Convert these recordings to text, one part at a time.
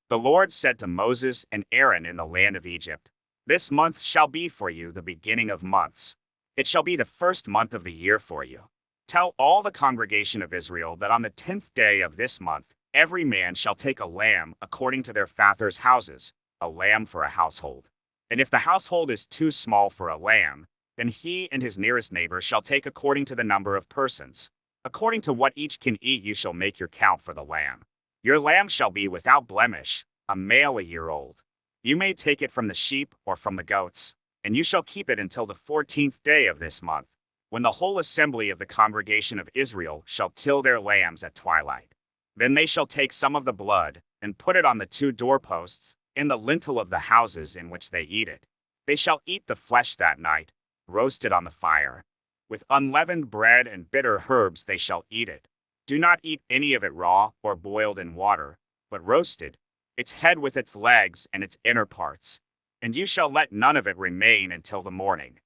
The Lord said to Moses and Aaron in the land of Egypt, "This month shall be for you the beginning of months. It shall be the first month of the year for you. Tell all the congregation of Israel that on the 10th day of this month, every man shall take a lamb according to their fathers' houses, a lamb for a household. And if the household is too small for a lamb, then he and his nearest neighbor shall take according to the number of persons. According to what each can eat you shall make your count for the lamb. Your lamb shall be without blemish, a male a year old. You may take it from the sheep or from the goats, and you shall keep it until the 14th day of this month, when the whole assembly of the congregation of Israel shall kill their lambs at twilight. Then they shall take some of the blood, and put it on the 2 doorposts, in the lintel of the houses in which they eat it. They shall eat the flesh that night, roasted on the fire. With unleavened bread and bitter herbs they shall eat it. Do not eat any of it raw or boiled in water, but roasted, its head with its legs and its inner parts. And you shall let none of it remain until the morning.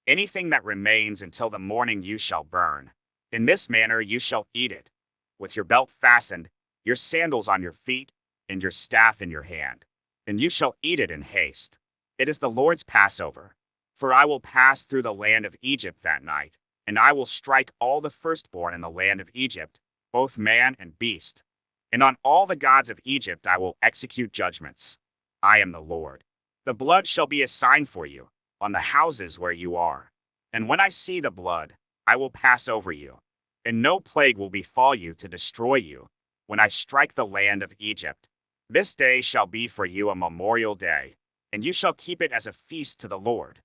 Anything that remains until the morning you shall burn. In this manner you shall eat it, with your belt fastened, your sandals on your feet, and your staff in your hand. And you shall eat it in haste. It is the Lord's Passover. For I will pass through the land of Egypt that night, and I will strike all the firstborn in the land of Egypt, both man and beast. And on all the gods of Egypt I will execute judgments. I am the Lord. The blood shall be a sign for you, on the houses where you are. And when I see the blood, I will pass over you, and no plague will befall you to destroy you, when I strike the land of Egypt. This day shall be for you a memorial day, and you shall keep it as a feast to the Lord.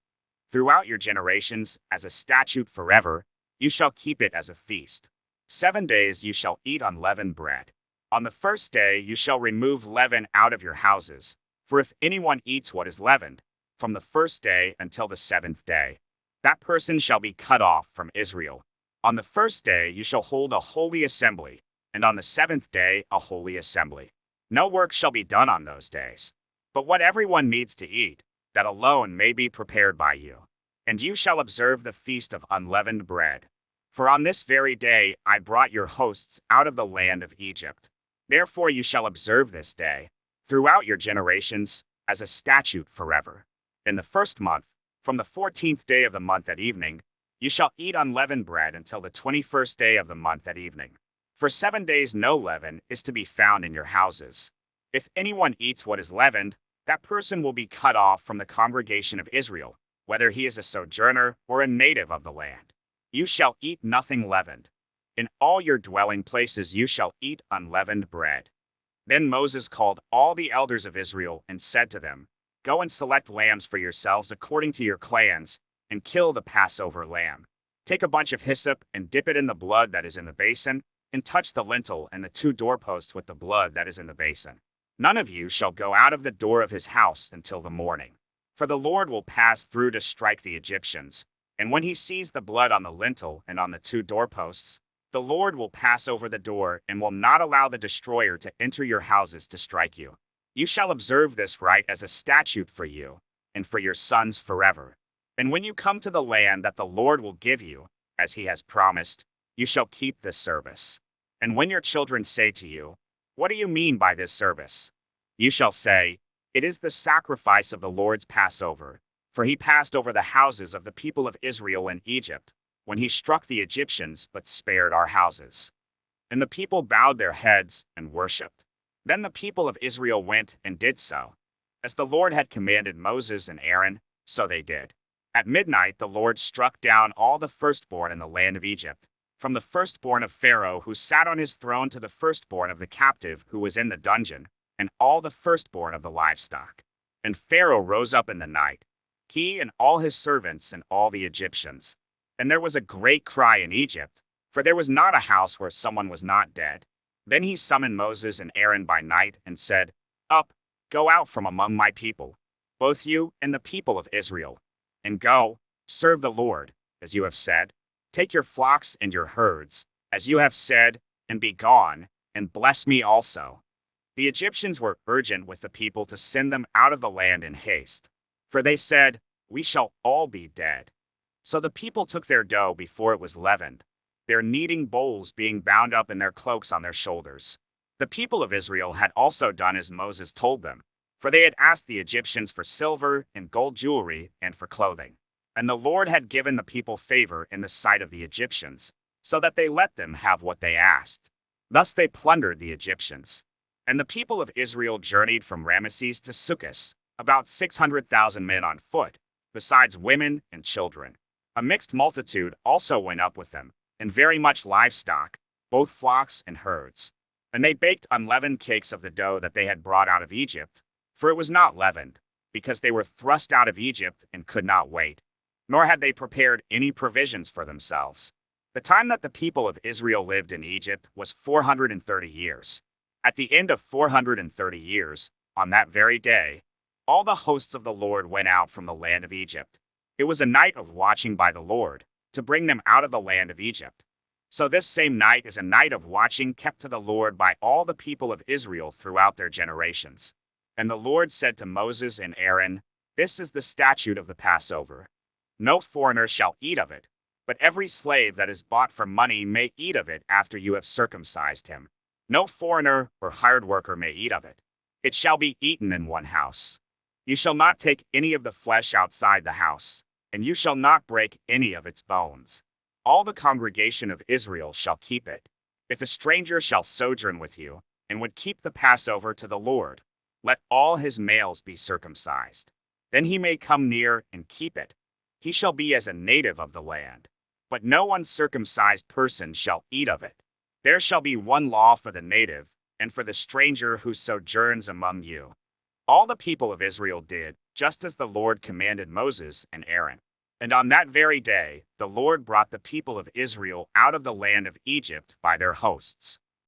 Throughout your generations, as a statute forever, you shall keep it as a feast. 7 days you shall eat unleavened bread. On the first day you shall remove leaven out of your houses, for if anyone eats what is leavened, from the first day until the 7th day, that person shall be cut off from Israel. On the first day you shall hold a holy assembly, and on the 7th day a holy assembly. No work shall be done on those days, but what everyone needs to eat, that alone may be prepared by you. And you shall observe the feast of unleavened bread. For on this very day I brought your hosts out of the land of Egypt. Therefore you shall observe this day, throughout your generations, as a statute forever. In the first month, from the 14th day of the month at evening, you shall eat unleavened bread until the 21st day of the month at evening. For 7 days no leaven is to be found in your houses. If anyone eats what is leavened, that person will be cut off from the congregation of Israel, whether he is a sojourner or a native of the land. You shall eat nothing leavened. In all your dwelling places you shall eat unleavened bread. Then Moses called all the elders of Israel and said to them, Go and select lambs for yourselves according to your clans, and kill the Passover lamb. Take a bunch of hyssop and dip it in the blood that is in the basin, and touch the lintel and the 2 doorposts with the blood that is in the basin. None of you shall go out of the door of his house until the morning. For the Lord will pass through to strike the Egyptians, and when he sees the blood on the lintel and on the 2 doorposts, the Lord will pass over the door and will not allow the destroyer to enter your houses to strike you. You shall observe this rite as a statute for you, and for your sons forever. And when you come to the land that the Lord will give you, as he has promised, you shall keep this service. And when your children say to you, What do you mean by this service? You shall say, It is the sacrifice of the Lord's Passover, for he passed over the houses of the people of Israel in Egypt, when he struck the Egyptians but spared our houses. And the people bowed their heads and worshipped. Then the people of Israel went and did so. As the Lord had commanded Moses and Aaron, so they did. At midnight the Lord struck down all the firstborn in the land of Egypt, from the firstborn of Pharaoh who sat on his throne to the firstborn of the captive who was in the dungeon, and all the firstborn of the livestock. And Pharaoh rose up in the night, he and all his servants and all the Egyptians. And there was a great cry in Egypt, for there was not a house where someone was not dead. Then he summoned Moses and Aaron by night and said, Up, go out from among my people, both you and the people of Israel, and go, serve the Lord, as you have said. Take your flocks and your herds, as you have said, and be gone, and bless me also. The Egyptians were urgent with the people to send them out of the land in haste, for they said, We shall all be dead. So the people took their dough before it was leavened, their kneading bowls being bound up in their cloaks on their shoulders. The people of Israel had also done as Moses told them, for they had asked the Egyptians for silver and gold jewelry and for clothing. And the Lord had given the people favor in the sight of the Egyptians, so that they let them have what they asked. Thus they plundered the Egyptians. And the people of Israel journeyed from Ramesses to Succoth, about 600,000 men on foot, besides women and children. A mixed multitude also went up with them, and very much livestock, both flocks and herds. And they baked unleavened cakes of the dough that they had brought out of Egypt, for it was not leavened, because they were thrust out of Egypt and could not wait, nor had they prepared any provisions for themselves. The time that the people of Israel lived in Egypt was 430 years. At the end of 430 years, on that very day, all the hosts of the Lord went out from the land of Egypt. It was a night of watching by the Lord, to bring them out of the land of Egypt. So this same night is a night of watching kept to the Lord by all the people of Israel throughout their generations. And the Lord said to Moses and Aaron, "This is the statute of the Passover. No foreigner shall eat of it, but every slave that is bought for money may eat of it after you have circumcised him. No foreigner or hired worker may eat of it. It shall be eaten in one house. You shall not take any of the flesh outside the house, and you shall not break any of its bones. All the congregation of Israel shall keep it. If a stranger shall sojourn with you, and would keep the Passover to the Lord, let all his males be circumcised. Then he may come near and keep it. He shall be as a native of the land. But no uncircumcised person shall eat of it. There shall be one law for the native, and for the stranger who sojourns among you." All the people of Israel did, just as the Lord commanded Moses and Aaron. And on that very day, the Lord brought the people of Israel out of the land of Egypt by their hosts.